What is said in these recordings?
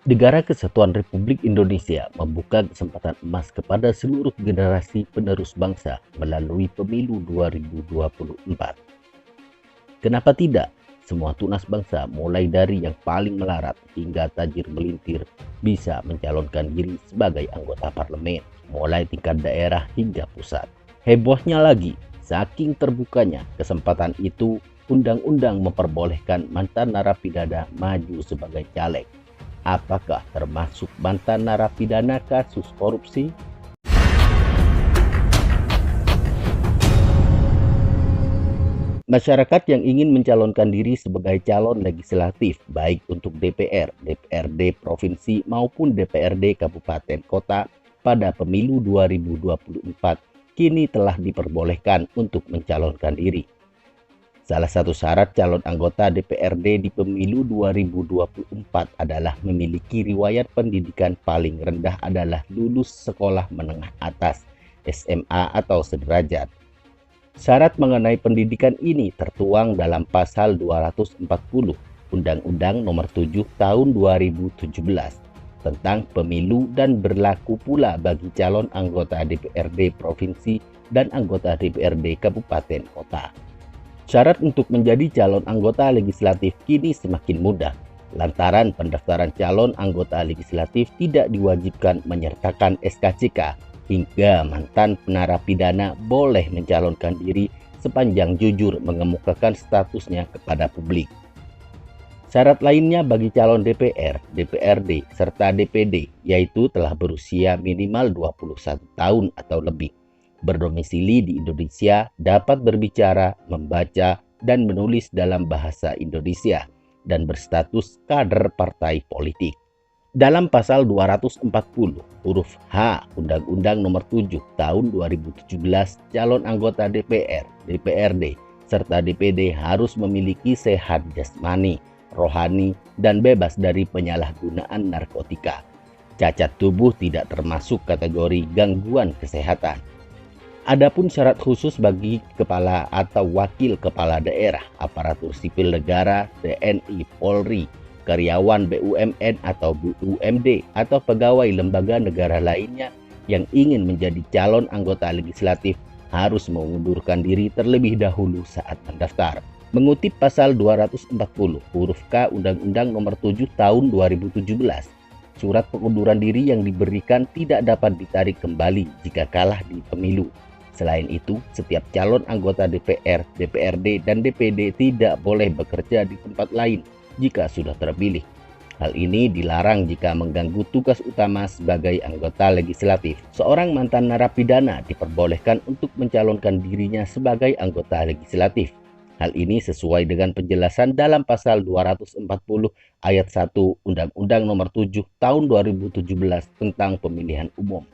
Negara Kesatuan Republik Indonesia membuka kesempatan emas kepada seluruh generasi penerus bangsa melalui Pemilu 2024. Kenapa tidak? Semua tunas bangsa, mulai dari yang paling melarat hingga tajir melintir, bisa mencalonkan diri sebagai anggota parlemen, mulai tingkat daerah hingga pusat. Hebohnya lagi, saking terbukanya kesempatan itu, undang-undang memperbolehkan mantan narapidana maju sebagai caleg. Apakah termasuk mantan narapidana kasus korupsi? Masyarakat yang ingin mencalonkan diri sebagai calon legislatif, baik untuk DPR, DPRD provinsi maupun DPRD kabupaten kota pada pemilu 2024, kini telah diperbolehkan untuk mencalonkan diri. Salah satu syarat calon anggota DPRD di pemilu 2024 adalah memiliki riwayat pendidikan paling rendah adalah lulus sekolah menengah atas, SMA atau sederajat. Syarat mengenai pendidikan ini tertuang dalam pasal 240 Undang-Undang Nomor 7 Tahun 2017 tentang pemilu dan berlaku pula bagi calon anggota DPRD provinsi dan anggota DPRD kabupaten kota. Syarat untuk menjadi calon anggota legislatif kini semakin mudah, lantaran pendaftaran calon anggota legislatif tidak diwajibkan menyertakan SKCK, hingga mantan narapidana boleh mencalonkan diri sepanjang jujur mengemukakan statusnya kepada publik. Syarat lainnya bagi calon DPR, DPRD, serta DPD yaitu telah berusia minimal 21 tahun atau lebih, berdomisili di Indonesia, dapat berbicara, membaca, dan menulis dalam bahasa Indonesia, dan berstatus kader partai politik. Dalam pasal 240 huruf H Undang-Undang Nomor 7 Tahun 2017, calon anggota DPR, DPRD, serta DPD harus memiliki sehat jasmani, rohani, dan bebas dari penyalahgunaan narkotika. Cacat tubuh tidak termasuk kategori gangguan kesehatan. Adapun syarat khusus bagi kepala atau wakil kepala daerah, aparatur sipil negara, TNI, Polri, karyawan BUMN atau BUMD, atau pegawai lembaga negara lainnya yang ingin menjadi calon anggota legislatif harus mengundurkan diri terlebih dahulu saat mendaftar. Mengutip pasal 240 huruf K Undang-Undang Nomor 7 Tahun 2017, surat pengunduran diri yang diberikan tidak dapat ditarik kembali jika kalah di pemilu. Selain itu, setiap calon anggota DPR, DPRD, dan DPD tidak boleh bekerja di tempat lain jika sudah terpilih. Hal ini dilarang jika mengganggu tugas utama sebagai anggota legislatif. Seorang mantan narapidana diperbolehkan untuk mencalonkan dirinya sebagai anggota legislatif. Hal ini sesuai dengan penjelasan dalam pasal 240 ayat 1 Undang-Undang Nomor 7 Tahun 2017 tentang pemilihan umum.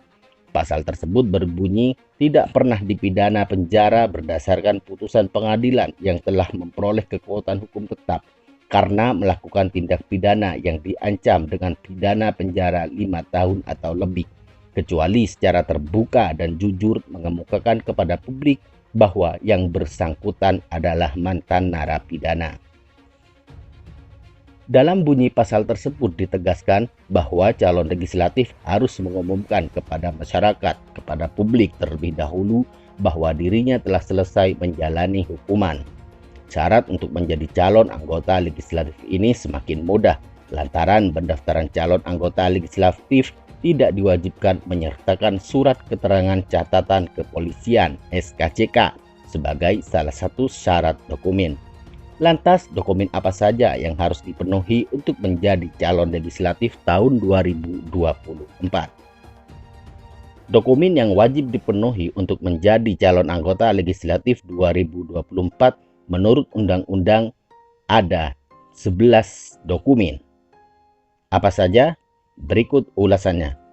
Pasal tersebut berbunyi tidak pernah dipidana penjara berdasarkan putusan pengadilan yang telah memperoleh kekuatan hukum tetap karena melakukan tindak pidana yang diancam dengan pidana penjara 5 tahun atau lebih, kecuali secara terbuka dan jujur mengemukakan kepada publik bahwa yang bersangkutan adalah mantan narapidana. Dalam bunyi pasal tersebut ditegaskan bahwa calon legislatif harus mengumumkan kepada masyarakat, kepada publik terlebih dahulu bahwa dirinya telah selesai menjalani hukuman. Syarat untuk menjadi calon anggota legislatif ini semakin mudah, lantaran pendaftaran calon anggota legislatif tidak diwajibkan menyertakan surat keterangan catatan kepolisian (SKCK) sebagai salah satu syarat dokumen. Lantas, dokumen apa saja yang harus dipenuhi untuk menjadi calon legislatif tahun 2024? Dokumen yang wajib dipenuhi untuk menjadi calon anggota legislatif 2024 menurut undang-undang ada 11 dokumen. Apa saja? Berikut ulasannya.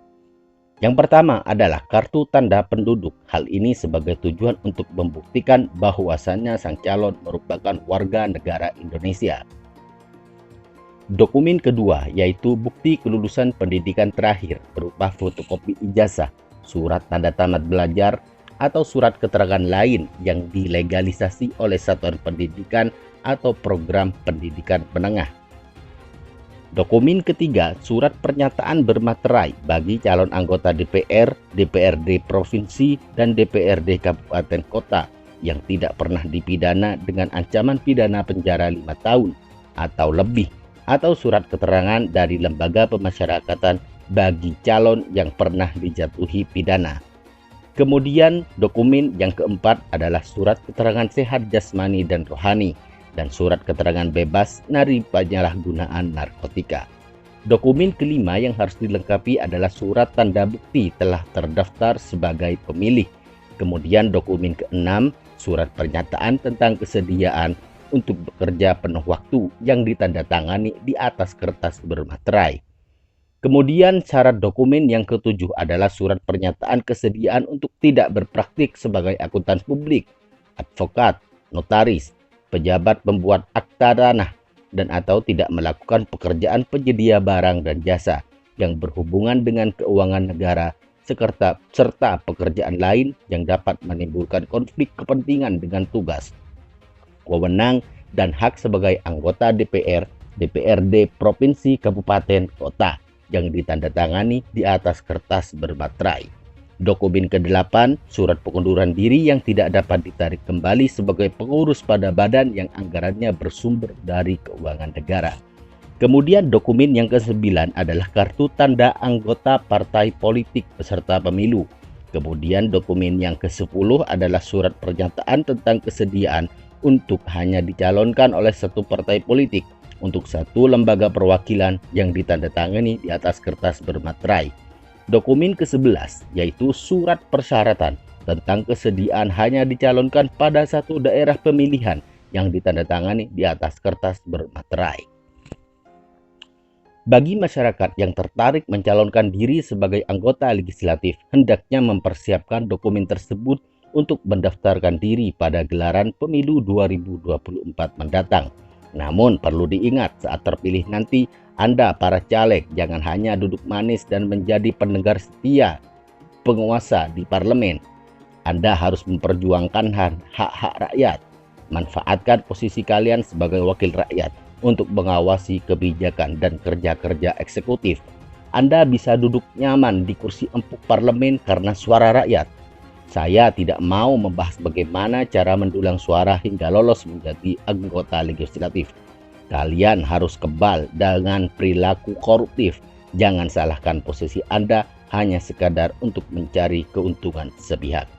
Yang pertama adalah kartu tanda penduduk. Hal ini sebagai tujuan untuk membuktikan bahwasannya sang calon merupakan warga negara Indonesia. Dokumen kedua yaitu bukti kelulusan pendidikan terakhir berupa fotokopi ijazah, surat tanda tamat belajar, atau surat keterangan lain yang dilegalisasi oleh satuan pendidikan atau program pendidikan menengah. Dokumen ketiga, surat pernyataan bermaterai bagi calon anggota DPR, DPRD Provinsi, dan DPRD Kabupaten Kota yang tidak pernah dipidana dengan ancaman pidana penjara 5 tahun atau lebih, atau surat keterangan dari lembaga pemasyarakatan bagi calon yang pernah dijatuhi pidana. Kemudian dokumen yang keempat adalah surat keterangan sehat jasmani dan rohani, dan surat keterangan bebas dari penyalahgunaan narkotika. Dokumen kelima yang harus dilengkapi adalah surat tanda bukti telah terdaftar sebagai pemilih. Kemudian dokumen keenam, surat pernyataan tentang kesediaan untuk bekerja penuh waktu yang ditandatangani di atas kertas bermaterai. Kemudian syarat dokumen yang ketujuh adalah surat pernyataan kesediaan untuk tidak berpraktik sebagai akuntan publik, advokat, notaris, pejabat pembuat akta tanah, dan atau tidak melakukan pekerjaan penyedia barang dan jasa yang berhubungan dengan keuangan negara serta pekerjaan lain yang dapat menimbulkan konflik kepentingan dengan tugas, wewenang, dan hak sebagai anggota DPR, DPRD Provinsi, Kabupaten, Kota yang ditandatangani di atas kertas bermaterai. Dokumen ke-8, surat pengunduran diri yang tidak dapat ditarik kembali sebagai pengurus pada badan yang anggarannya bersumber dari keuangan negara. Kemudian dokumen yang ke-9 adalah kartu tanda anggota partai politik peserta pemilu. Kemudian dokumen yang ke-10 adalah surat pernyataan tentang kesediaan untuk hanya dicalonkan oleh satu partai politik untuk satu lembaga perwakilan yang ditandatangani di atas kertas bermaterai. Dokumen ke-11 yaitu surat persyaratan tentang kesediaan hanya dicalonkan pada satu daerah pemilihan yang ditandatangani di atas kertas bermaterai. Bagi masyarakat yang tertarik mencalonkan diri sebagai anggota legislatif, hendaknya mempersiapkan dokumen tersebut untuk mendaftarkan diri pada gelaran pemilu 2024 mendatang. Namun perlu diingat, saat terpilih nanti, Anda para caleg jangan hanya duduk manis dan menjadi pendengar setia penguasa di parlemen. Anda harus memperjuangkan hak-hak rakyat. Manfaatkan posisi kalian sebagai wakil rakyat untuk mengawasi kebijakan dan kerja-kerja eksekutif. Anda bisa duduk nyaman di kursi empuk parlemen karena suara rakyat. Saya tidak mau membahas bagaimana cara mendulang suara hingga lolos menjadi anggota legislatif. Kalian harus kebal dengan perilaku koruptif. Jangan salahkan posisi Anda hanya sekadar untuk mencari keuntungan sepihak.